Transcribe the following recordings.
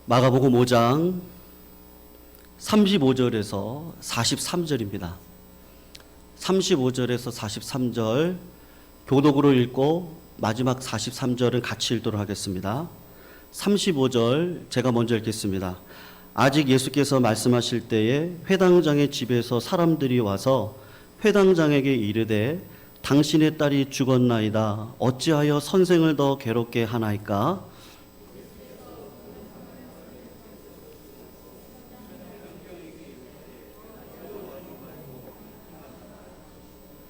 마가복음 5장 35절에서 43절입니다. 35절에서 43절 교독으로 읽고 마지막 43절은 같이 읽도록 하겠습니다. 35절 제가 먼저 읽겠습니다. 아직 예수께서 말씀하실 때에 회당장의 집에서 사람들이 와서 회당장에게 이르되 당신의 딸이 죽었나이다. 어찌하여 선생을 더 괴롭게 하나이까?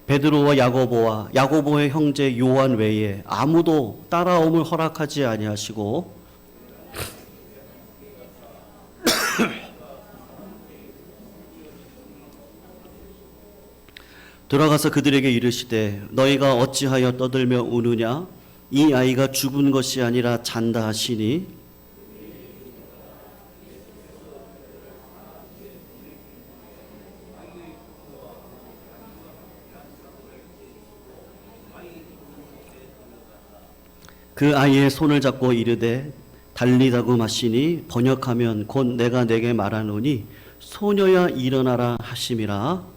베드로와 야고보의 형제 요한 외에 아무도 따라옴을 허락하지 아니하시고 들어가서 그들에게 이르시되 너희가 어찌하여 떠들며 우느냐? 이 아이가 죽은 것이 아니라 잔다 하시니 그 아이의 손을 잡고 이르되 달리다고 하시니 번역하면 곧 내가 내게 말하노니 소녀야 일어나라 하심이라.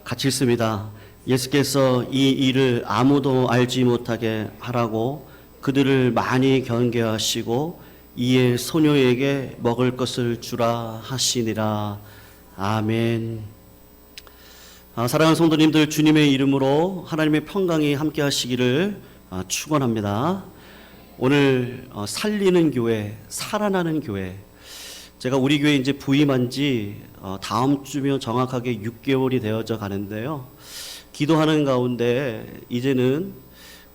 같이 읽습니다. 예수께서 이 일을 아무도 알지 못하게 하라고 그들을 많이 경계하시고 이에 소녀에게 먹을 것을 주라 하시니라. 아멘. 사랑하는 성도님들, 주님의 이름으로 하나님의 평강이 함께 하시기를 축원합니다. 오늘 살리는 교회, 살아나는 교회. 제가 우리 교회 이제 부임한 지 다음 주면 정확하게 6개월이 되어져 가는데요. 기도하는 가운데 이제는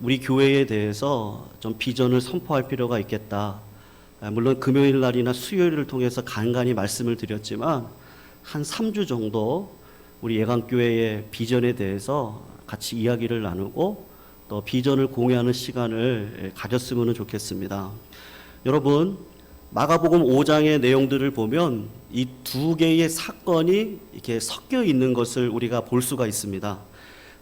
우리 교회에 대해서 좀 비전을 선포할 필요가 있겠다. 물론 금요일 날이나 수요일을 통해서 간간히 말씀을 드렸지만 한 3주 정도 우리 예강교회의 비전에 대해서 같이 이야기를 나누고 또 비전을 공유하는 시간을 가졌으면 좋겠습니다. 여러분, 마가복음 5장의 내용들을 보면 이 두 개의 사건이 이렇게 섞여 있는 것을 우리가 볼 수가 있습니다.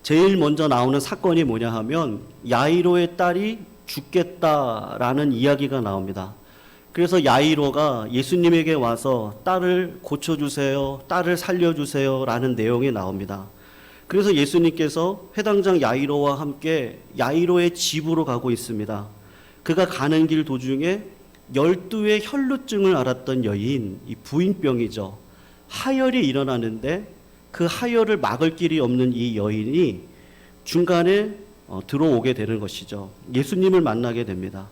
제일 먼저 나오는 사건이 뭐냐 하면 야이로의 딸이 죽겠다라는 이야기가 나옵니다. 그래서 야이로가 예수님에게 와서 딸을 고쳐주세요, 딸을 살려주세요 라는 내용이 나옵니다. 그래서 예수님께서 회당장 야이로와 함께 야이로의 집으로 가고 있습니다. 그가 가는 길 도중에 12의 혈루증을 앓았던 여인, 이 부인병이죠. 하혈이 일어나는데 그 하혈을 막을 길이 없는 이 여인이 중간에 들어오게 되는 것이죠. 예수님을 만나게 됩니다.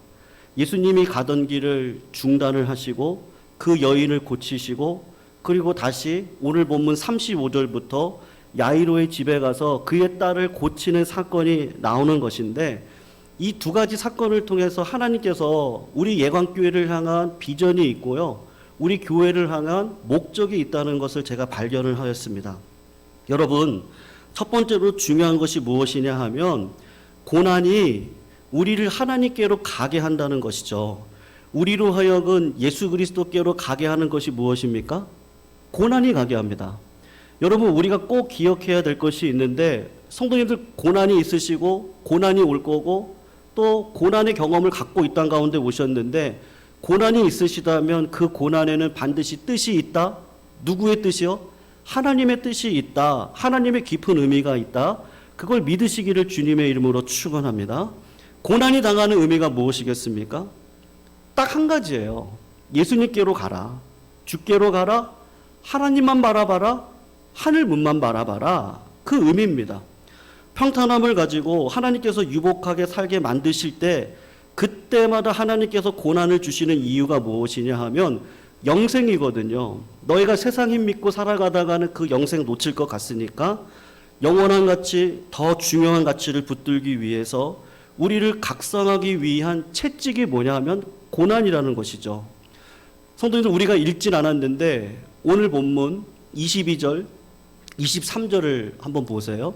예수님이 가던 길을 중단을 하시고 그 여인을 고치시고 그리고 다시 오늘 본문 35절부터 야이로의 집에 가서 그의 딸을 고치는 사건이 나오는 것인데 이 두 가지 사건을 통해서 하나님께서 우리 예강교회를 향한 비전이 있고요. 우리 교회를 향한 목적이 있다는 것을 제가 발견을 하였습니다. 여러분, 첫 번째로 중요한 것이 무엇이냐 하면 고난이 우리를 하나님께로 가게 한다는 것이죠. 우리로 하여금 예수 그리스도께로 가게 하는 것이 무엇입니까? 고난이 가게 합니다. 여러분, 우리가 꼭 기억해야 될 것이 있는데 성도님들 고난이 있으시고 고난이 올 거고 또 고난의 경험을 갖고 이 땅 가운데 오셨는데 고난이 있으시다면 그 고난에는 반드시 뜻이 있다. 누구의 뜻이요? 하나님의 뜻이 있다. 하나님의 깊은 의미가 있다. 그걸 믿으시기를 주님의 이름으로 축원합니다. 고난이 당하는 의미가 무엇이겠습니까? 딱 한 가지예요. 예수님께로 가라. 주께로 가라. 하나님만 바라봐라. 하늘 문만 바라봐라. 그 의미입니다. 평탄함을 가지고 하나님께서 유복하게 살게 만드실 때 그때마다 하나님께서 고난을 주시는 이유가 무엇이냐 하면 영생이거든요. 너희가 세상 힘 믿고 살아가다가는 그 영생 놓칠 것 같으니까 영원한 가치, 더 중요한 가치를 붙들기 위해서 우리를 각성하기 위한 채찍이 뭐냐 하면 고난이라는 것이죠. 성도님들, 우리가 읽진 않았는데 오늘 본문 22절, 23절을 한번 보세요.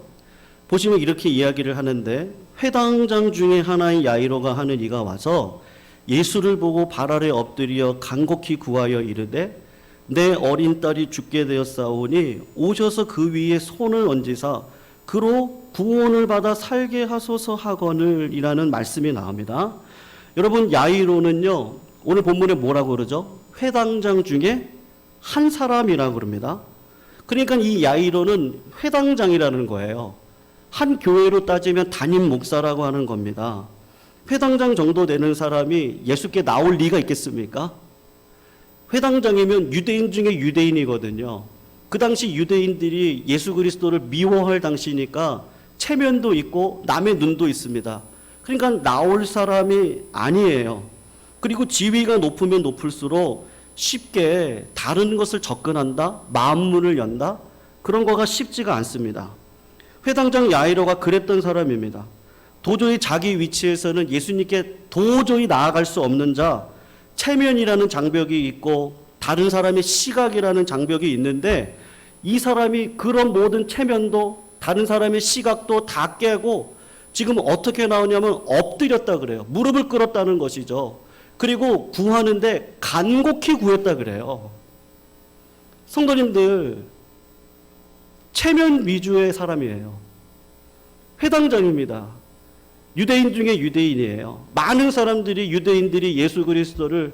보시면 이렇게 이야기를 하는데 회당장 중에 하나인 야이로가 하는 이가 와서 예수를 보고 발 아래 엎드려 간곡히 구하여 이르되 내 어린 딸이 죽게 되었사오니 오셔서 그 위에 손을 얹으사 그로 구원을 받아 살게 하소서 하거늘이라는 말씀이 나옵니다. 여러분, 야이로는요, 오늘 본문에 뭐라고 그러죠? 회당장 중에 한 사람이라고 그럽니다. 그러니까 이 야이로는 회당장이라는 거예요. 한 교회로 따지면 담임 목사라고 하는 겁니다. 회당장 정도 되는 사람이 예수께 나올 리가 있겠습니까? 회당장이면 유대인 중에 유대인이거든요. 그 당시 유대인들이 예수 그리스도를 미워할 당시니까 체면도 있고 남의 눈도 있습니다. 그러니까 나올 사람이 아니에요. 그리고 지위가 높으면 높을수록 쉽게 다른 것을 접근한다, 마음문을 연다, 그런 거가 쉽지가 않습니다. 회당장 야이로가 그랬던 사람입니다. 도저히 자기 위치에서는 예수님께 도저히 나아갈 수 없는 자, 체면이라는 장벽이 있고 다른 사람의 시각이라는 장벽이 있는데, 이 사람이 그런 모든 체면도 다른 사람의 시각도 다 깨고 지금 어떻게 나오냐면 엎드렸다 그래요. 무릎을 꿇었다는 것이죠. 그리고 구하는데 간곡히 구했다 그래요. 성도님들, 체면 위주의 사람이에요. 회당장입니다. 유대인 중에 유대인이에요. 많은 사람들이, 유대인들이 예수 그리스도를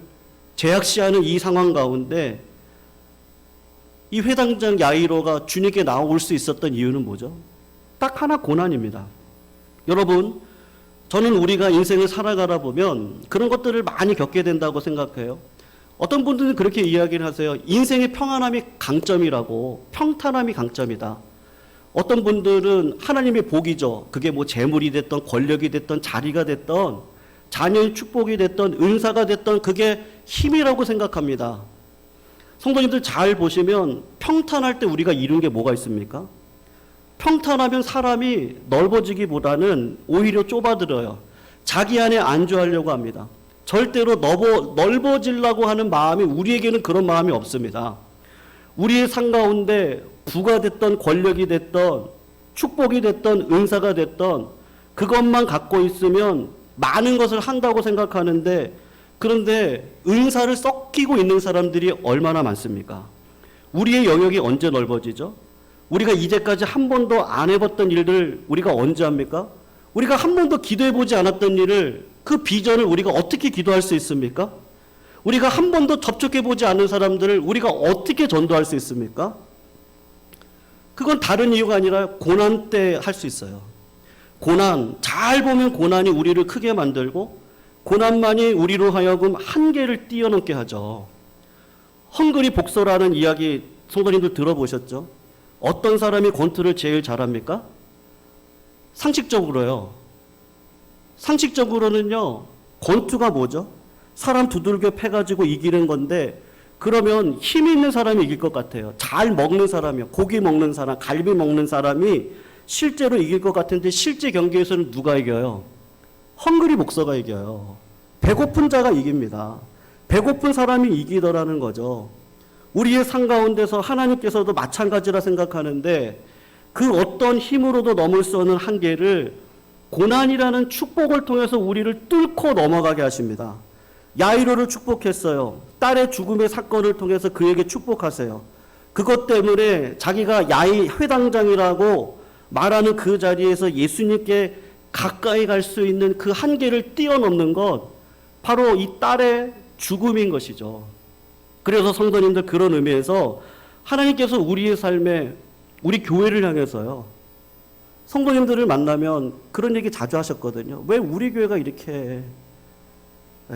제약시하는 이 상황 가운데 이 회당장 야이로가 주님께 나올 수 있었던 이유는 뭐죠? 딱 하나, 고난입니다. 여러분, 저는 우리가 인생을 살아가다 보면 그런 것들을 많이 겪게 된다고 생각해요. 어떤 분들은 그렇게 이야기를 하세요. 인생의 평안함이 강점이라고, 평탄함이 강점이다. 어떤 분들은 하나님의 복이죠. 그게 뭐 재물이 됐던, 권력이 됐던, 자리가 됐던, 자녀의 축복이 됐던, 은사가 됐던, 그게 힘이라고 생각합니다. 성도님들 잘 보시면 평탄할 때 우리가 이룬 게 뭐가 있습니까? 평탄하면 사람이 넓어지기보다는 오히려 좁아들어요. 자기 안에 안주하려고 합니다. 절대로 넓어지려고 하는 마음이, 우리에게는 그런 마음이 없습니다. 우리의 삶 가운데 부가 됐던, 권력이 됐던, 축복이 됐던, 은사가 됐던, 그것만 갖고 있으면 많은 것을 한다고 생각하는데, 그런데 은사를 썩히고 있는 사람들이 얼마나 많습니까? 우리의 영역이 언제 넓어지죠? 우리가 이제까지 한 번도 안 해봤던 일들 우리가 언제 합니까? 우리가 한 번도 기도해보지 않았던 일을, 그 비전을 우리가 어떻게 기도할 수 있습니까? 우리가 한 번도 접촉해보지 않은 사람들을 우리가 어떻게 전도할 수 있습니까? 그건 다른 이유가 아니라 고난 때 할 수 있어요. 고난, 잘 보면 고난이 우리를 크게 만들고 고난만이 우리로 하여금 한계를 뛰어넘게 하죠. 헝그리 복서라는 이야기 성도님들 들어보셨죠? 어떤 사람이 권투를 제일 잘합니까? 상식적으로요. 상식적으로는요, 권투가 뭐죠? 사람 두들겨 패가지고 이기는 건데, 그러면 힘 있는 사람이 이길 것 같아요. 잘 먹는 사람이요. 고기 먹는 사람, 갈비 먹는 사람이 실제로 이길 것 같은데, 실제 경기에서는 누가 이겨요? 헝그리 복서가 이겨요. 배고픈 자가 이깁니다. 배고픈 사람이 이기더라는 거죠. 우리의 삶 가운데서 하나님께서도 마찬가지라 생각하는데, 그 어떤 힘으로도 넘을 수 없는 한계를 고난이라는 축복을 통해서 우리를 뚫고 넘어가게 하십니다. 야이로를 축복했어요. 딸의 죽음의 사건을 통해서 그에게 축복하세요. 그것 때문에 자기가 야이 회당장이라고 말하는 그 자리에서 예수님께 가까이 갈 수 있는 그 한계를 뛰어넘는 것, 바로 이 딸의 죽음인 것이죠. 그래서 성도님들, 그런 의미에서 하나님께서 우리의 삶에, 우리 교회를 향해서요, 성도님들을 만나면 그런 얘기 자주 하셨거든요. 왜 우리 교회가 이렇게,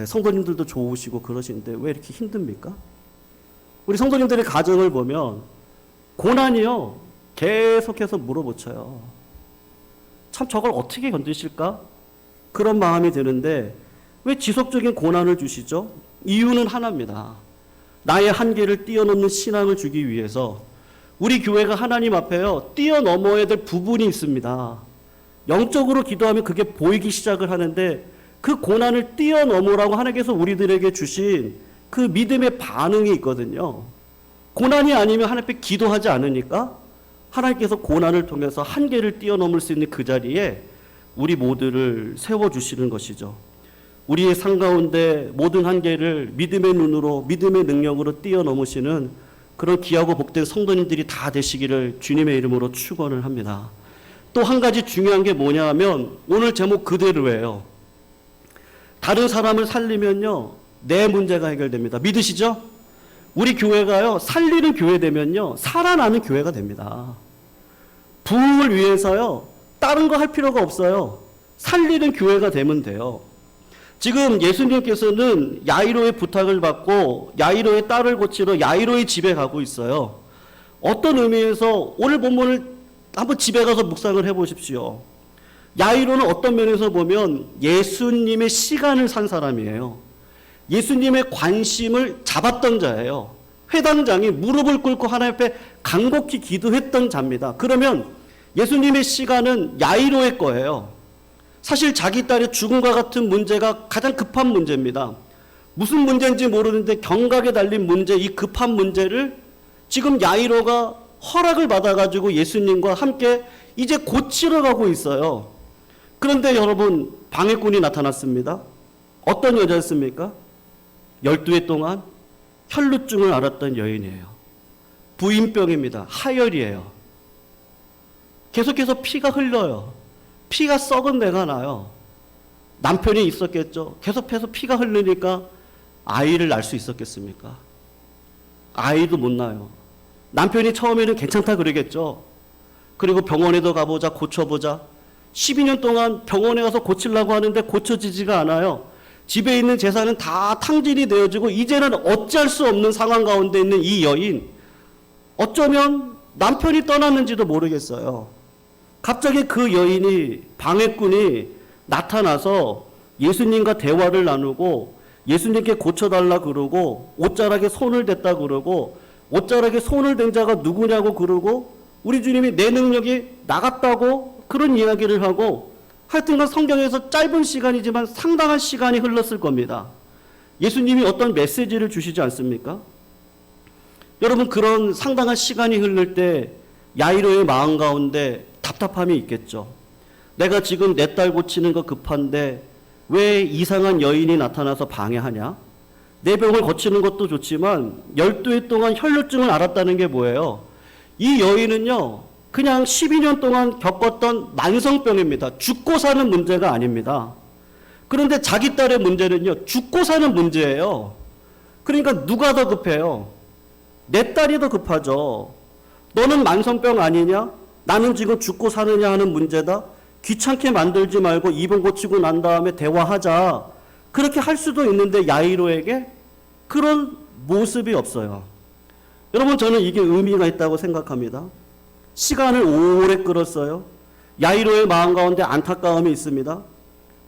성도님들도 좋으시고 그러시는데 왜 이렇게 힘듭니까? 우리 성도님들의 가정을 보면 고난이요, 계속해서 물어붙여요. 참 저걸 어떻게 견디실까? 그런 마음이 드는데, 왜 지속적인 고난을 주시죠? 이유는 하나입니다. 나의 한계를 뛰어넘는 신앙을 주기 위해서. 우리 교회가 하나님 앞에요, 뛰어넘어야 될 부분이 있습니다. 영적으로 기도하면 그게 보이기 시작을 하는데, 그 고난을 뛰어넘으라고 하나님께서 우리들에게 주신 그 믿음의 반응이 있거든요. 고난이 아니면 하나님 앞에 기도하지 않으니까 하나님께서 고난을 통해서 한계를 뛰어넘을 수 있는 그 자리에 우리 모두를 세워주시는 것이죠. 우리의 삶 가운데 모든 한계를 믿음의 눈으로, 믿음의 능력으로 뛰어넘으시는 그런 귀하고 복된 성도님들이 다 되시기를 주님의 이름으로 축원을 합니다. 또 한 가지 중요한 게 뭐냐 하면 오늘 제목 그대로예요. 다른 사람을 살리면요, 내 문제가 해결됩니다. 믿으시죠? 우리 교회가요, 살리는 교회 되면요, 살아나는 교회가 됩니다. 부흥을 위해서요, 다른 거 할 필요가 없어요. 살리는 교회가 되면 돼요. 지금 예수님께서는 야이로의 부탁을 받고 야이로의 딸을 고치러 야이로의 집에 가고 있어요. 어떤 의미에서 오늘 본문을 한번 집에 가서 묵상을 해보십시오. 야이로는 어떤 면에서 보면 예수님의 시간을 산 사람이에요. 예수님의 관심을 잡았던 자예요. 회당장이 무릎을 꿇고 하나님 앞에 간곡히 기도했던 자입니다. 그러면 예수님의 시간은 야이로의 거예요. 사실 자기 딸의 죽음과 같은 문제가 가장 급한 문제입니다. 무슨 문제인지 모르는데 경각에 달린 문제, 이 급한 문제를 지금 야이로가 허락을 받아가지고 예수님과 함께 이제 고치러 가고 있어요. 그런데 여러분, 방해꾼이 나타났습니다. 어떤 여자였습니까? 12해 동안 혈루증을 앓았던 여인이에요. 부인병입니다. 하혈이에요. 계속해서 피가 흘러요. 피가 썩은 데가 나요. 남편이 있었겠죠. 계속해서 피가 흐르니까 아이를 낳을 수 있었겠습니까? 아이도 못 낳아요. 남편이 처음에는 괜찮다 그러겠죠. 그리고 병원에도 가보자, 고쳐보자. 12년 동안 병원에 가서 고치려고 하는데 고쳐지지가 않아요. 집에 있는 재산은 다 탕진이 되어지고 이제는 어찌할 수 없는 상황 가운데 있는 이 여인, 어쩌면 남편이 떠났는지도 모르겠어요. 갑자기 그 여인이, 방해꾼이 나타나서 예수님과 대화를 나누고 예수님께 고쳐달라 그러고 옷자락에 손을 댔다 그러고 옷자락에 손을 댄 자가 누구냐고 그러고 우리 주님이 내 능력이 나갔다고 그런 이야기를 하고, 하여튼간 성경에서 짧은 시간이지만 상당한 시간이 흘렀을 겁니다. 예수님이 어떤 메시지를 주시지 않습니까? 여러분, 그런 상당한 시간이 흐를 때 야이로의 마음 가운데 답답함이 있겠죠. 내가 지금 내 딸 고치는 거 급한데 왜 이상한 여인이 나타나서 방해하냐? 내 병을 고치는 것도 좋지만 12해 동안 혈루증을 앓았다는 게 뭐예요? 이 여인은요, 그냥 12년 동안 겪었던 만성병입니다. 죽고 사는 문제가 아닙니다. 그런데 자기 딸의 문제는요, 죽고 사는 문제예요. 그러니까 누가 더 급해요? 내 딸이 더 급하죠. 너는 만성병 아니냐? 나는 지금 죽고 사느냐 하는 문제다. 귀찮게 만들지 말고 입은 고치고 난 다음에 대화하자. 그렇게 할 수도 있는데 야이로에게 그런 모습이 없어요. 여러분, 저는 이게 의미가 있다고 생각합니다. 시간을 오래 끌었어요. 야이로의 마음 가운데 안타까움이 있습니다.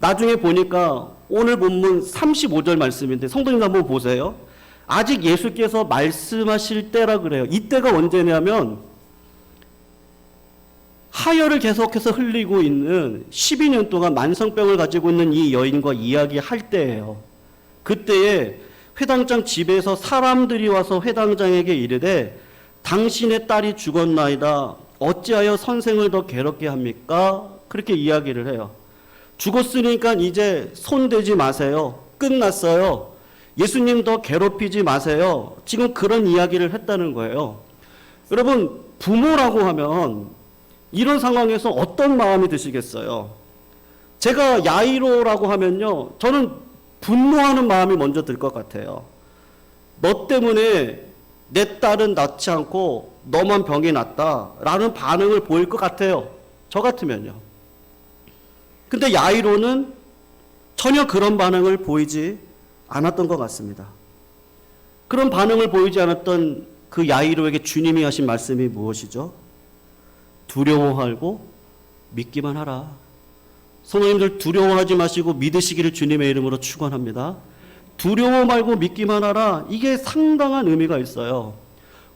나중에 보니까 오늘 본문 35절 말씀인데 성도님 한번 보세요. 아직 예수께서 말씀하실 때라 그래요. 이때가 언제냐면 하혈을 계속해서 흘리고 있는 12년 동안 만성병을 가지고 있는 이 여인과 이야기할 때예요. 그때에 회당장 집에서 사람들이 와서 회당장에게 이르되 당신의 딸이 죽었나이다. 어찌하여 선생을 더 괴롭게 합니까? 그렇게 이야기를 해요. 죽었으니까 이제 손대지 마세요. 끝났어요. 예수님 더 괴롭히지 마세요. 지금 그런 이야기를 했다는 거예요. 여러분, 부모라고 하면 이런 상황에서 어떤 마음이 드시겠어요? 제가 야이로라고 하면요, 저는 분노하는 마음이 먼저 들 것 같아요. 너 때문에 내 딸은 낫지 않고 너만 병이 났다라는 반응을 보일 것 같아요. 저 같으면요. 근데 야이로는 전혀 그런 반응을 보이지 않았던 것 같습니다. 그런 반응을 보이지 않았던 그 야이로에게 주님이 하신 말씀이 무엇이죠? 두려워하고 믿기만 하라. 성도님들, 두려워하지 마시고 믿으시기를 주님의 이름으로 축원합니다. 두려워 말고 믿기만 하라. 이게 상당한 의미가 있어요.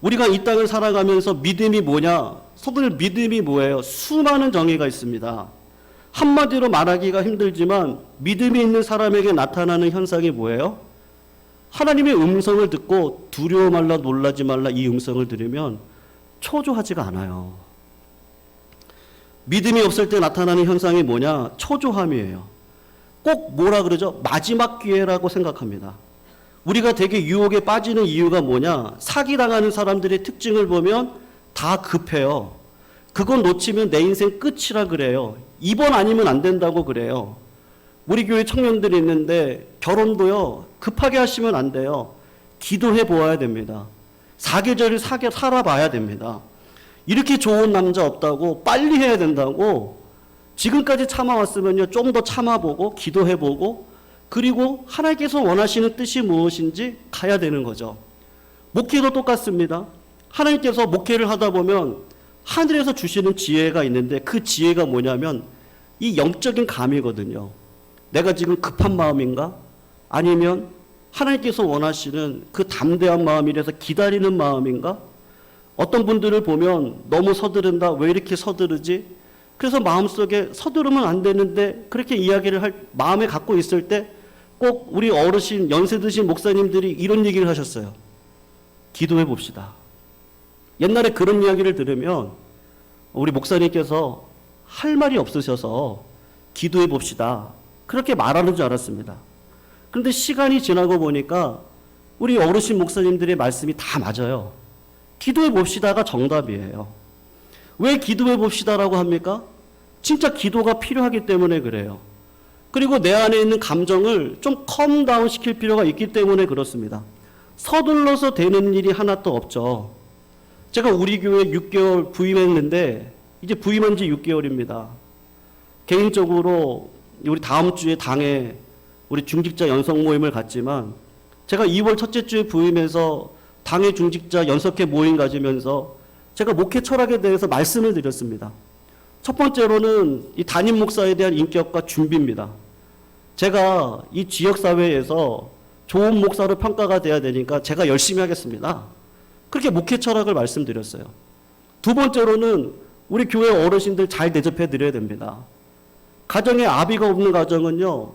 우리가 이 땅을 살아가면서 믿음이 뭐냐? 성도들, 믿음이 뭐예요? 수많은 정의가 있습니다. 한마디로 말하기가 힘들지만 믿음이 있는 사람에게 나타나는 현상이 뭐예요? 하나님의 음성을 듣고 두려워 말라, 놀라지 말라, 이 음성을 들으면 초조하지가 않아요. 믿음이 없을 때 나타나는 현상이 뭐냐? 초조함이에요. 꼭 뭐라 그러죠? 마지막 기회라고 생각합니다. 우리가 되게 유혹에 빠지는 이유가 뭐냐? 사기당하는 사람들의 특징을 보면 다 급해요. 그건 놓치면 내 인생 끝이라 그래요. 이번 아니면 안 된다고 그래요. 우리 교회 청년들이 있는데 결혼도요, 급하게 하시면 안 돼요. 기도해 보아야 됩니다. 사계절을 살아봐야 됩니다. 이렇게 좋은 남자 없다고, 빨리 해야 된다고, 지금까지 참아왔으면요, 좀 더 참아보고, 기도해보고, 그리고 하나님께서 원하시는 뜻이 무엇인지 가야 되는 거죠. 목회도 똑같습니다. 하나님께서 목회를 하다 보면 하늘에서 주시는 지혜가 있는데 그 지혜가 뭐냐면 이 영적인 감이거든요. 내가 지금 급한 마음인가? 아니면 하나님께서 원하시는 그 담대한 마음이라서 기다리는 마음인가? 어떤 분들을 보면 너무 서두른다. 왜 이렇게 서두르지? 그래서 마음속에 서두르면 안 되는데 그렇게 이야기를 할 마음에 갖고 있을 때 꼭 우리 어르신 연세 드신 목사님들이 이런 얘기를 하셨어요. 기도해 봅시다. 옛날에 그런 이야기를 들으면 우리 목사님께서 할 말이 없으셔서 기도해 봅시다. 그렇게 말하는 줄 알았습니다. 그런데 시간이 지나고 보니까 우리 어르신 목사님들의 말씀이 다 맞아요. 기도해 봅시다가 정답이에요. 왜 기도해 봅시다라고 합니까? 진짜 기도가 필요하기 때문에 그래요. 그리고 내 안에 있는 감정을 좀 컴다운 시킬 필요가 있기 때문에 그렇습니다. 서둘러서 되는 일이 하나도 없죠. 제가 우리 교회 6개월 부임했는데 이제 부임한 지 6개월입니다. 개인적으로 우리 다음 주에 당에 우리 중직자 연석 모임을 갖지만 제가 2월 첫째 주에 부임해서 당의 중직자 연석회 모임 가지면서 제가 목회 철학에 대해서 말씀을 드렸습니다. 첫 번째로는 이 담임 목사에 대한 인격과 준비입니다. 제가 이 지역사회에서 좋은 목사로 평가가 돼야 되니까 제가 열심히 하겠습니다. 그렇게 목회 철학을 말씀드렸어요. 두 번째로는 우리 교회 어르신들 잘 대접해 드려야 됩니다. 가정에 아비가 없는 가정은요,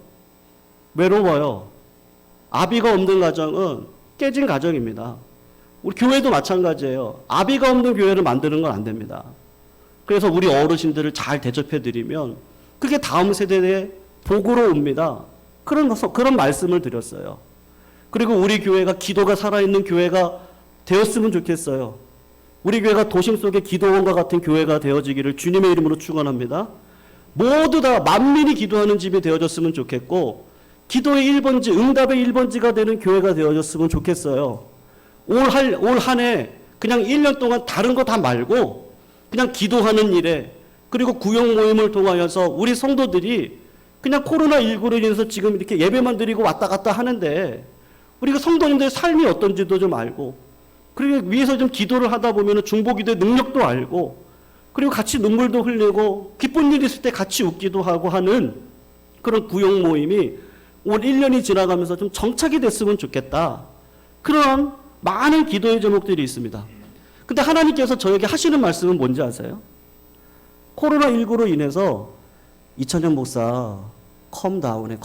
외로워요. 아비가 없는 가정은 깨진 가정입니다. 우리 교회도 마찬가지예요. 아비가 없는 교회를 만드는 건 안 됩니다. 그래서 우리 어르신들을 잘 대접해 드리면 그게 다음 세대의 복으로 옵니다. 그런 말씀을 드렸어요. 그리고 우리 교회가 기도가 살아있는 교회가 되었으면 좋겠어요. 우리 교회가 도심 속의 기도원과 같은 교회가 되어지기를 주님의 이름으로 축원합니다. 모두 다 만민이 기도하는 집이 되어졌으면 좋겠고 기도의 1번지, 응답의 1번지가 되는 교회가 되어졌으면 좋겠어요. 올 한 해 그냥 1년 동안 다른 거 다 말고 그냥 기도하는 일에 그리고 구역 모임을 통하여서 우리 성도들이 그냥 코로나19로 인해서 지금 이렇게 예배만 드리고 왔다 갔다 하는데 우리가 성도님들의 삶이 어떤지도 좀 알고 그리고 위에서 좀 기도를 하다 보면 중보기도의 능력도 알고 그리고 같이 눈물도 흘리고 기쁜 일 있을 때 같이 웃기도 하고 하는 그런 구역 모임이 올 1년이 지나가면서 좀 정착이 됐으면 좋겠다. 그런 많은 기도의 제목들이 있습니다. 근데 하나님께서 저에게 하시는 말씀은 뭔지 아세요? 코로나19로 인해서 이찬영 목사 컴다운해.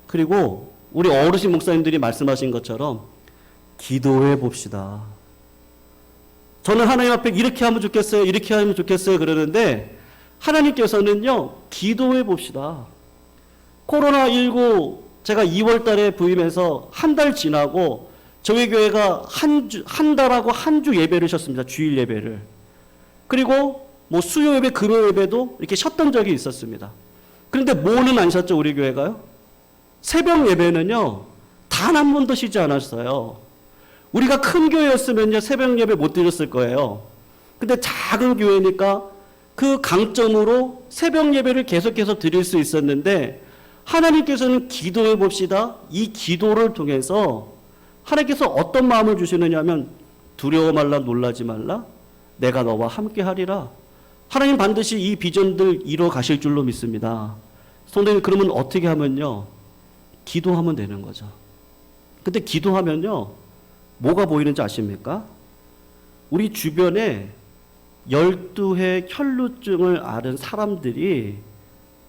그리고 우리 어르신 목사님들이 말씀하신 것처럼 기도해 봅시다. 저는 하나님 앞에 이렇게 하면 좋겠어요. 이렇게 하면 좋겠어요. 그러는데 하나님께서는요. 기도해 봅시다. 코로나19 제가 2월 달에 부임해서 한 달 지나고 저희 교회가 한 달하고 한 주 예배를 쉬었습니다. 주일 예배를. 그리고 뭐 수요 예배, 금요 예배도 이렇게 쉬었던 적이 있었습니다. 그런데 뭐는 안 쉬었죠, 우리 교회가요? 새벽 예배는요, 단 한 번도 쉬지 않았어요. 우리가 큰 교회였으면요, 새벽 예배 못 드렸을 거예요. 근데 작은 교회니까 그 강점으로 새벽 예배를 계속해서 드릴 수 있었는데, 하나님께서는 기도해 봅시다. 이 기도를 통해서 하나님께서 어떤 마음을 주시느냐 하면, 두려워 말라, 놀라지 말라. 내가 너와 함께 하리라. 하나님 반드시 이 비전들 이뤄 가실 줄로 믿습니다. 성도님, 그러면 어떻게 하면요? 기도하면 되는 거죠. 근데 기도하면요, 뭐가 보이는지 아십니까? 우리 주변에 12해 혈루증을 앓은 사람들이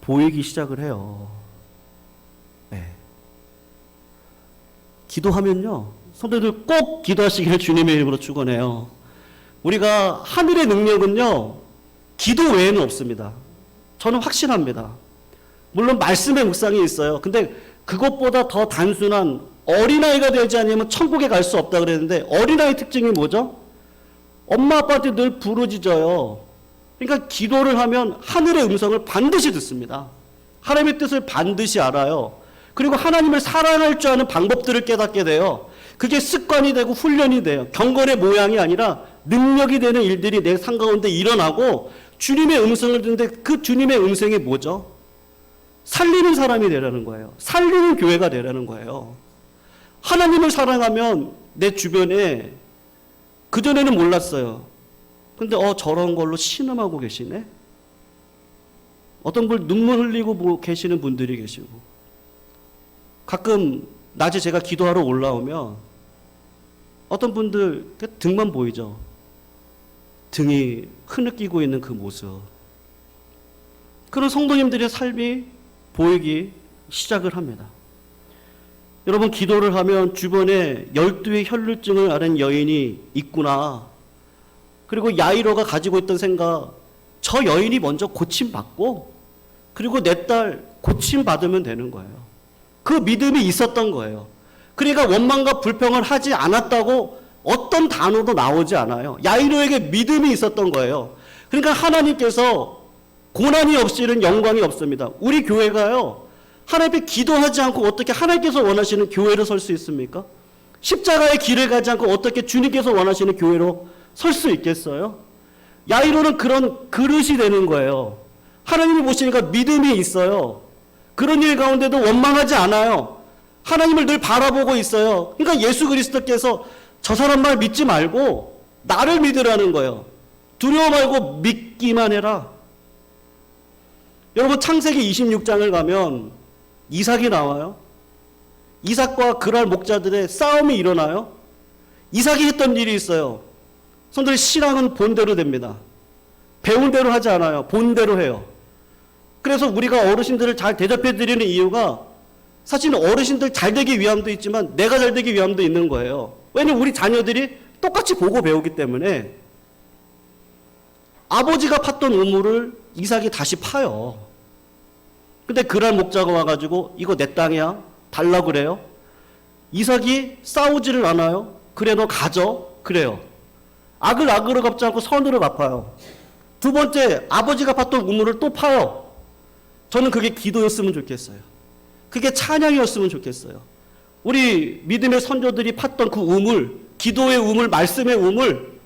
보이기 시작을 해요. 네. 기도하면요, 성도들 꼭 기도하시기를 주님의 이름으로 축원해요. 우리가 하늘의 능력은요, 기도 외에는 없습니다. 저는 확신합니다. 물론 말씀의 묵상이 있어요. 근데 그것보다 더 단순한 어린아이가 되지 않으면 천국에 갈 수 없다 그랬는데 어린아이 특징이 뭐죠? 엄마 아빠한테 늘 부르짖어요. 그러니까 기도를 하면 하늘의 음성을 반드시 듣습니다. 하나님의 뜻을 반드시 알아요. 그리고 하나님을 사랑할 줄 아는 방법들을 깨닫게 돼요. 그게 습관이 되고 훈련이 돼요. 경건의 모양이 아니라 능력이 되는 일들이 내 삶 가운데 일어나고 주님의 음성을 듣는데 그 주님의 음성이 뭐죠? 살리는 사람이 되라는 거예요. 살리는 교회가 되라는 거예요. 하나님을 사랑하면 내 주변에 그전에는 몰랐어요. 근데 저런 걸로 신음하고 계시네? 어떤 분 눈물 흘리고 계시는 분들이 계시고, 가끔 낮에 제가 기도하러 올라오면 어떤 분들 등만 보이죠. 등이 흐느끼고 있는 그 모습. 그런 성도님들의 삶이 보이기 시작을 합니다. 여러분, 기도를 하면 주변에 12의 혈루증을 앓은 여인이 있구나. 그리고 야이로가 가지고 있던 생각, 저 여인이 먼저 고침받고 그리고 내 딸 고침받으면 되는 거예요. 그 믿음이 있었던 거예요. 그러니까 원망과 불평을 하지 않았다고 어떤 단어도 나오지 않아요. 야이로에게 믿음이 있었던 거예요. 그러니까 하나님께서 고난이 없이는 영광이 없습니다. 우리 교회가요, 하나님 앞에 기도하지 않고 어떻게 하나님께서 원하시는 교회로 설 수 있습니까? 십자가의 길을 가지 않고 어떻게 주님께서 원하시는 교회로 설 수 있겠어요? 야이로는 그런 그릇이 되는 거예요. 하나님이 보시니까 믿음이 있어요. 그런 일 가운데도 원망하지 않아요. 하나님을 늘 바라보고 있어요. 그러니까 예수 그리스도께서 저 사람 말 믿지 말고 나를 믿으라는 거예요. 두려워 말고 믿기만 해라. 여러분, 창세기 26장을 가면 이삭이 나와요. 이삭과 그랄 목자들의 싸움이 일어나요. 이삭이 했던 일이 있어요. 성도들, 신앙은 본대로 됩니다. 배운 대로 하지 않아요. 본대로 해요. 그래서 우리가 어르신들을 잘 대접해 드리는 이유가 사실 어르신들 잘 되기 위함도 있지만 내가 잘 되기 위함도 있는 거예요. 왜냐면 우리 자녀들이 똑같이 보고 배우기 때문에. 아버지가 팠던 우물을 이삭이 다시 파요. 근데 그랄 목자가 와가지고 이거 내 땅이야 달라고 그래요. 이삭이 싸우지를 않아요. 그래, 너 가져. 그래요. 악을 악으로 갚지 않고 선으로 갚아요. 두 번째, 아버지가 팠던 우물을 또 파요. 저는 그게 기도였으면 좋겠어요. 그게 찬양이었으면 좋겠어요. 우리 믿음의 선조들이 팠던 그 우물, 기도의 우물, 말씀의 우물,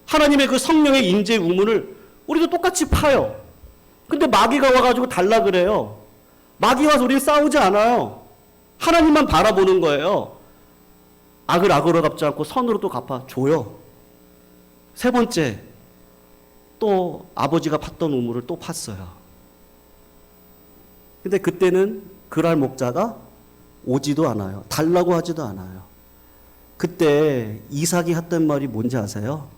하나님의 그 성령의 임재의 우물을 우리도 똑같이 파요. 근데 마귀가 와가지고 달라 그래요. 마귀와 우리 싸우지 않아요. 하나님만 바라보는 거예요. 악을 악으로 갚지 않고 선으로 또 갚아줘요. 세 번째, 또 아버지가 팠던 우물을 또 팠어요. 근데 그때는 그랄 목자가 오지도 않아요. 달라고 하지도 않아요. 그때 이삭이 했던 말이 뭔지 아세요?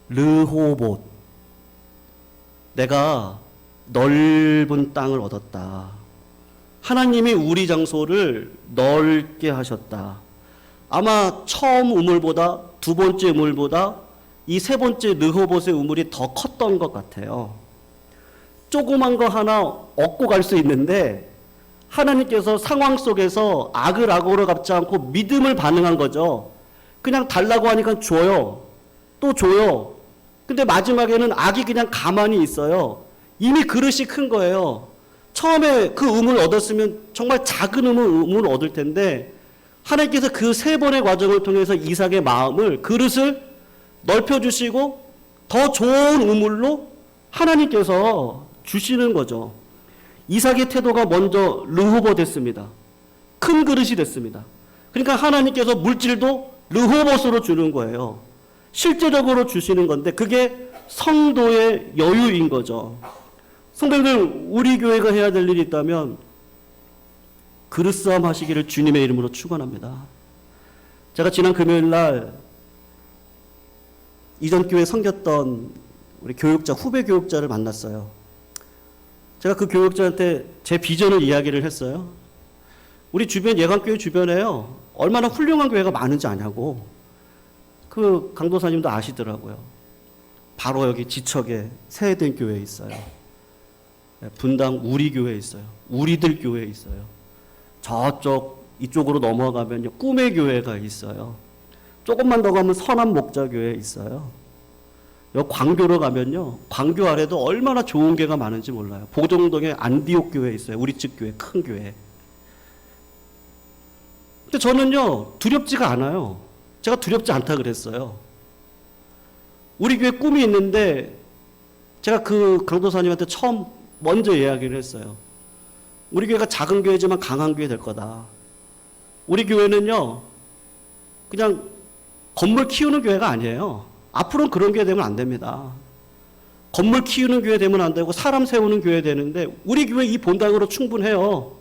르호봇. 내가 넓은 땅을 얻었다. 하나님이 우리 장소를 넓게 하셨다. 아마 처음 우물보다 두 번째 우물보다 이 세 번째 르호봇의 우물이 더 컸던 것 같아요. 조그만 거 하나 얻고 갈 수 있는데 하나님께서 상황 속에서 악을 악으로 갚지 않고 믿음을 반응한 거죠. 그냥 달라고 하니까 줘요. 또 줘요. 근데 마지막에는 악이 그냥 가만히 있어요. 이미 그릇이 큰 거예요. 처음에 그 우물을 얻었으면 정말 작은 우물을 얻을 텐데 하나님께서 그 세 번의 과정을 통해서 이삭의 마음을, 그릇을 넓혀주시고 더 좋은 우물로 하나님께서 주시는 거죠. 이삭의 태도가 먼저 르호보 됐습니다. 큰 그릇이 됐습니다. 그러니까 하나님께서 물질도 르호봇으로 주는 거예요. 실제적으로 주시는 건데 그게 성도의 여유인 거죠. 성도님들, 우리 교회가 해야 될 일이 있다면 그릇싸움 하시기를 주님의 이름으로 축원합니다. 제가 지난 금요일 날 이전 교회 섬겼던 우리 교육자, 후배 교육자를 만났어요. 제가 그 교육자한테 제 비전을 이야기를 했어요. 우리 주변, 예강교회 주변에요, 얼마나 훌륭한 교회가 많은지 아냐고. 그 강도사님도 아시더라고요. 바로 여기 지척에 세해된 교회에 있어요. 분당 우리 교회에 있어요. 우리들 교회에 있어요. 저쪽 이쪽으로 넘어가면 꿈의 교회가 있어요. 조금만 더 가면 선한 목자 교회에 있어요. 여기 광교로 가면요, 광교 아래도 얼마나 좋은 교회가 많은지 몰라요. 보정동에 안디옥 교회 있어요. 우리 집 교회, 큰 교회. 근데 저는요, 두렵지가 않아요. 제가 두렵지 않다 그랬어요. 우리 교회 꿈이 있는데 제가 그 강도사님한테 처음 먼저 이야기를 했어요. 우리 교회가 작은 교회지만 강한 교회 될 거다. 우리 교회는요, 그냥 건물 키우는 교회가 아니에요. 앞으로는 그런 교회 되면 안 됩니다. 건물 키우는 교회 되면 안 되고 사람 세우는 교회 되는데 우리 교회 이 본당으로 충분해요.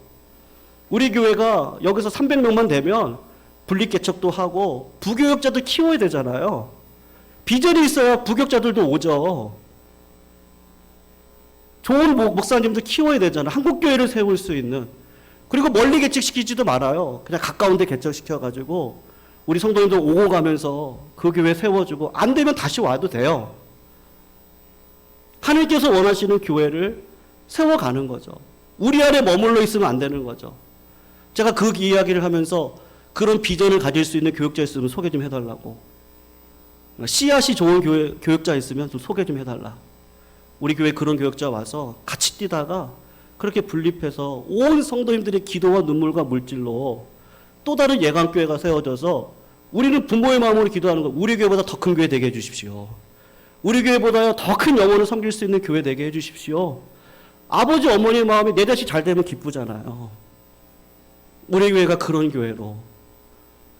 우리 교회가 여기서 300명만 되면 분리개척도 하고 부교역자들 키워야 되잖아요. 비전이 있어야 부교역자들도 오죠. 좋은 목사님들 키워야 되잖아요. 한국교회를 세울 수 있는. 그리고 멀리 개척시키지도 말아요. 그냥 가까운 데 개척시켜가지고 우리 성도님들 오고 가면서 그 교회 세워주고 안 되면 다시 와도 돼요. 하나님께서 원하시는 교회를 세워가는 거죠. 우리 안에 머물러 있으면 안 되는 거죠. 제가 그 이야기를 하면서 그런 비전을 가질 수 있는 교육자 있으면 소개 좀 해달라고. 씨앗이 좋은 교육자 있으면 좀 소개 좀 해달라. 우리 교회 그런 교육자 와서 같이 뛰다가 그렇게 분립해서 온 성도님들의 기도와 눈물과 물질로 또 다른 예강교회가 세워져서 우리는 부모의 마음으로 기도하는 거, 우리 교회보다 더 큰 교회 되게 해주십시오. 우리 교회보다 더 큰 영혼을 섬길 수 있는 교회 되게 해주십시오. 아버지 어머니의 마음이 내 자식 잘 되면 기쁘잖아요. 우리 교회가 그런 교회로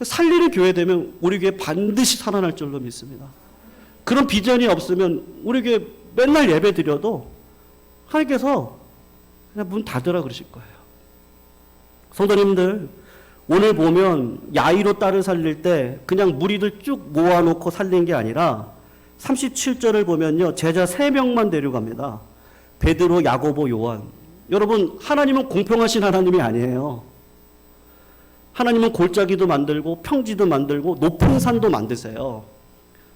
살리는 교회 되면 우리 교회 반드시 살아날 줄로 믿습니다. 그런 비전이 없으면 우리 교회 맨날 예배 드려도 하나님께서 그냥 문 닫으라 그러실 거예요. 성도님들, 오늘 보면 야이로 딸을 살릴 때 그냥 무리들 쭉 모아놓고 살린 게 아니라 37절을 보면요, 제자 3명만 데려갑니다. 베드로, 야고보, 요한. 여러분, 하나님은 공평하신 하나님이 아니에요. 하나님은 골짜기도 만들고 평지도 만들고 높은 산도 만드세요.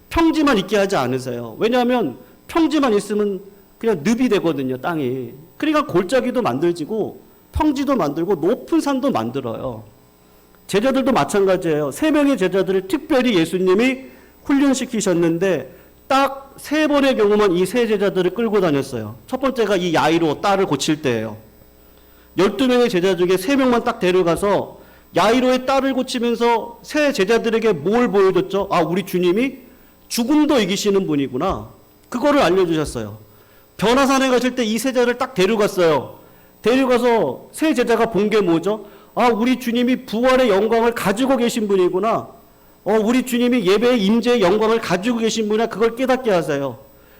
평지만 있게 하지 않으세요. 왜냐하면 평지만 있으면 그냥 늪이 되거든요, 땅이. 그러니까 골짜기도 만들지고 평지도 만들고 높은 산도 만들어요. 제자들도 마찬가지예요. 3명의 제자들을 특별히 예수님이 훈련시키셨는데 딱 3번의 경우만 이 3제자들을 끌고 다녔어요. 첫 번째가 이 야이로 딸을 고칠 때예요. 12명의 제자 중에 3명만 딱 데려가서 야이로의 딸을 고치면서 3 제자들에게 뭘 보여줬죠? 아, 우리 주님이 죽음도 이기시는 분이구나. 그거를 알려주셨어요. 변화산에 가실 때 이 제자를 딱 데려갔어요. 데려가서 3 제자가 본 게 뭐죠? 아, 우리 주님이 부활의 영광을 가지고 계신 분이구나. 우리 주님이 예배의 임재의 영광을 가지고 계신 분이야. 그걸 깨닫게 하세요.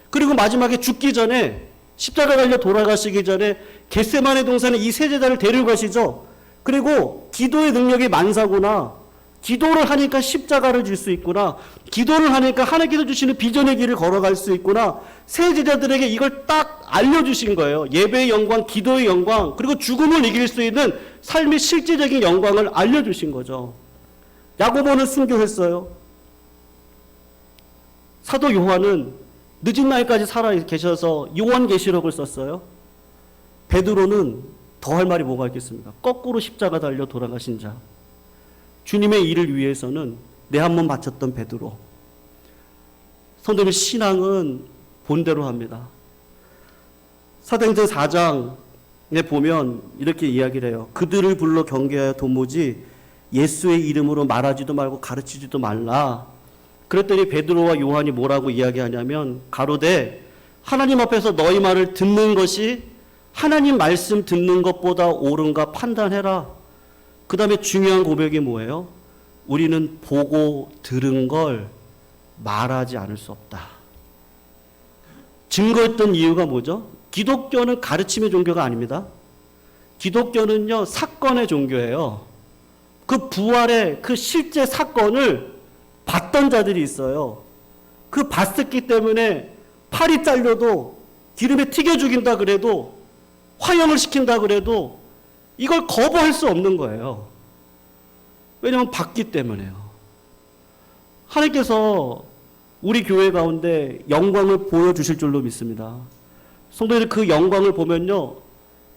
그리고 마지막에 죽기 전에 십자가 달려 돌아가시기 전에 겟세마네 동산에 이 3 제자를 데려가시죠. 그리고 기도의 능력이 만사구나. 기도를 하니까 십자가를 질 수 있구나. 기도를 하니까 하나님께서 주시는 비전의 길을 걸어갈 수 있구나. 3 제자들에게 이걸 딱 알려주신 거예요. 예배의 영광, 기도의 영광, 그리고 죽음을 이길 수 있는 삶의 실제적인 영광을 알려주신 거죠. 야고보는 순교했어요. 사도 요한은 늦은 나이까지 살아 계셔서 요한계시록을 썼어요. 베드로는 더 할 말이 뭐가 있겠습니까? 거꾸로 십자가 달려 돌아가신 자. 주님의 일을 위해서는 내 한 몸 바쳤던 베드로. 성도님의 신앙은 본대로 합니다. 사도행전 4장에 보면 이렇게 이야기를 해요. 그들을 불러 경계하여 도무지 예수의 이름으로 말하지도 말고 가르치지도 말라. 그랬더니 베드로와 요한이 뭐라고 이야기하냐면 가로되 하나님 앞에서 너희 말을 듣는 것이 하나님 말씀 듣는 것보다 옳은가 판단해라. 그 다음에 중요한 고백이 뭐예요? 우리는 보고 들은 걸 말하지 않을 수 없다. 증거했던 이유가 뭐죠? 기독교는 가르침의 종교가 아닙니다. 기독교는요, 사건의 종교예요. 그 부활의 그 실제 사건을 봤던 자들이 있어요. 그 봤었기 때문에 팔이 잘려도 기름에 튀겨 죽인다 그래도 화형을 시킨다 그래도 이걸 거부할 수 없는 거예요. 왜냐하면 봤기 때문에요. 하나님께서 우리 교회 가운데 영광을 보여주실 줄로 믿습니다. 성도들 그 영광을 보면요,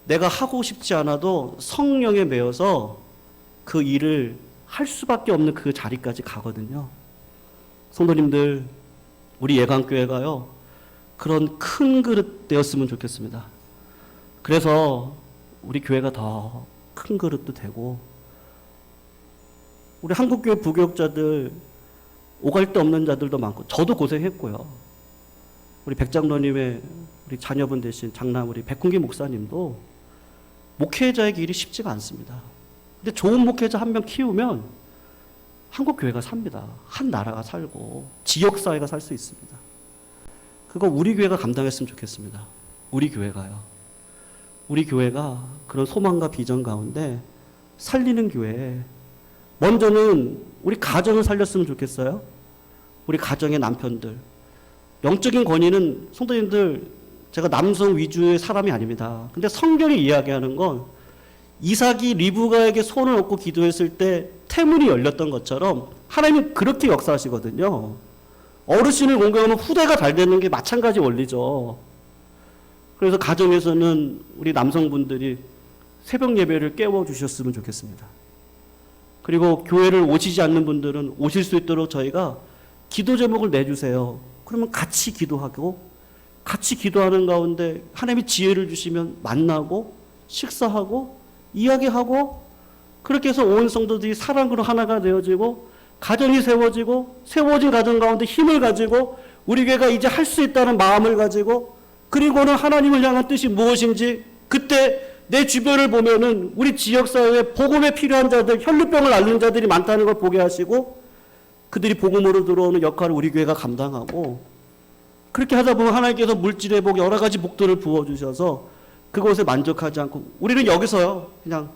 내가 하고 싶지 않아도 성령에 매여서 그 일을 할 수밖에 없는 그 자리까지 가거든요. 성도님들, 우리 예강교회가요, 그런 큰 그릇 되었으면 좋겠습니다. 그래서 우리 교회가 더 큰 그릇도 되고, 우리 한국교회 부교육자들 오갈 데 없는 자들도 많고, 저도 고생했고요. 우리 백장로님의 우리 자녀분 되신 장남 우리 백훈기 목사님도 목회자의 길이 쉽지가 않습니다. 근데 좋은 목회자 한 명 키우면 한국교회가 삽니다. 한 나라가 살고 지역사회가 살 수 있습니다. 그거 우리 교회가 감당했으면 좋겠습니다. 우리 교회가요. 우리 교회가 그런 소망과 비전 가운데 살리는 교회, 먼저는 우리 가정을 살렸으면 좋겠어요. 우리 가정의 남편들. 영적인 권위는 성도님들, 제가 남성 위주의 사람이 아닙니다. 근데 성경이 이야기하는 건 이삭이 리브가에게 손을 얹고 기도했을 때 태문이 열렸던 것처럼 하나님은 그렇게 역사하시거든요. 어르신을 공경하면 후대가 잘 되는 게 마찬가지 원리죠. 그래서 가정에서는 우리 남성분들이 새벽 예배를 깨워주셨으면 좋겠습니다. 그리고 교회를 오시지 않는 분들은 오실 수 있도록 저희가 기도 제목을 내주세요. 그러면 같이 기도하고, 같이 기도하는 가운데 하나님이 지혜를 주시면 만나고 식사하고 이야기하고, 그렇게 해서 온 성도들이 사랑으로 하나가 되어지고 가정이 세워지고, 세워진 가정 가운데 힘을 가지고 우리 교회가 이제 할 수 있다는 마음을 가지고, 그리고는 하나님을 향한 뜻이 무엇인지, 그때 내 주변을 보면은 우리 지역사회에 복음에 필요한 자들, 혈루병을 앓는 자들이 많다는 걸 보게 하시고, 그들이 복음으로 들어오는 역할을 우리 교회가 감당하고, 그렇게 하다 보면 하나님께서 물질의 복, 여러 가지 복들을 부어주셔서 그것에 만족하지 않고, 우리는 여기서요 그냥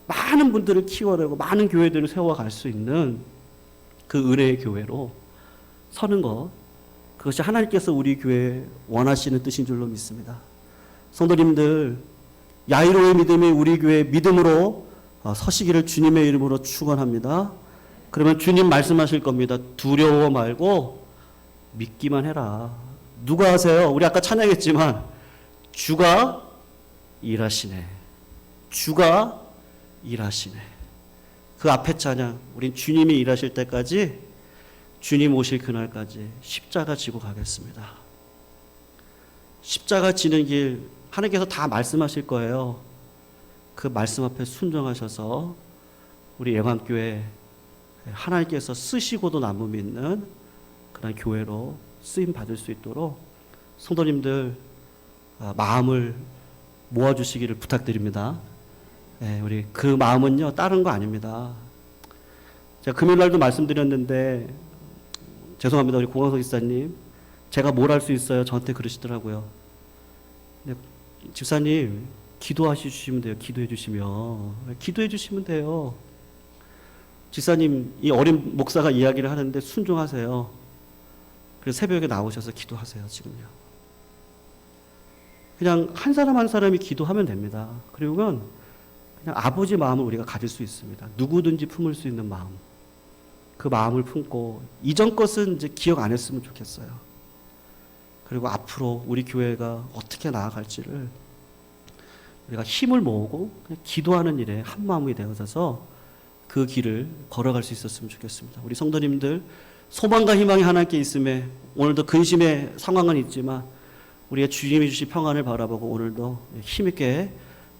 많은 분들을 키워내고 많은 교회들을 세워갈 수 있는 그 은혜의 교회로 서는 것, 그것이 하나님께서 우리 교회에 원하시는 뜻인 줄로 믿습니다. 성도님들, 야이로의 믿음이 우리 교회의 믿음으로 서시기를 주님의 이름으로 축원합니다. 그러면 주님 말씀하실 겁니다. 두려워 말고 믿기만 해라. 누가 하세요? 우리 아까 찬양했지만 주가 일하시네. 주가 일하시네. 그 앞에 찬양, 우린 주님이 일하실 때까지, 주님 오실 그날까지 십자가 지고 가겠습니다. 십자가 지는 길 하나님께서 다 말씀하실 거예요. 그 말씀 앞에 순종하셔서 우리 예감교회 하나님께서 쓰시고도 남음 있는 그런 교회로 쓰임 받을 수 있도록 성도님들 마음을 모아주시기를 부탁드립니다. 우리 그 마음은요 다른 거 아닙니다. 제가 금요일날도 말씀드렸는데, 죄송합니다 우리 공항석 집사님, 제가 뭘 할 수 있어요? 저한테 그러시더라고요. 근데 집사님 기도하시면 돼요. 기도해 주시면 돼요. 집사님, 이 어린 목사가 이야기를 하는데 순종하세요. 그래서 새벽에 나오셔서 기도하세요. 지금요. 그냥 한 사람 한 사람이 기도하면 됩니다. 그리고는 그냥 아버지 마음을 우리가 가질 수 있습니다. 누구든지 품을 수 있는 마음. 그 마음을 품고 이전 것은 이제 기억 안 했으면 좋겠어요. 그리고 앞으로 우리 교회가 어떻게 나아갈지를 우리가 힘을 모으고 그냥 기도하는 일에 한 마음이 되어서 그 길을 걸어갈 수 있었으면 좋겠습니다. 우리 성도님들, 소망과 희망이 하나님께 있음에 오늘도 근심의 상황은 있지만 우리가 주님이 주신 평안을 바라보고 오늘도 힘있게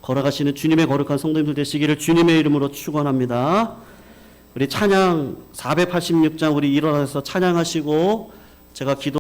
걸어가시는 주님의 거룩한 성도님들 되시기를 주님의 이름으로 축원합니다. 우리 찬양 486장 우리 일어나서 찬양하시고 제가 기도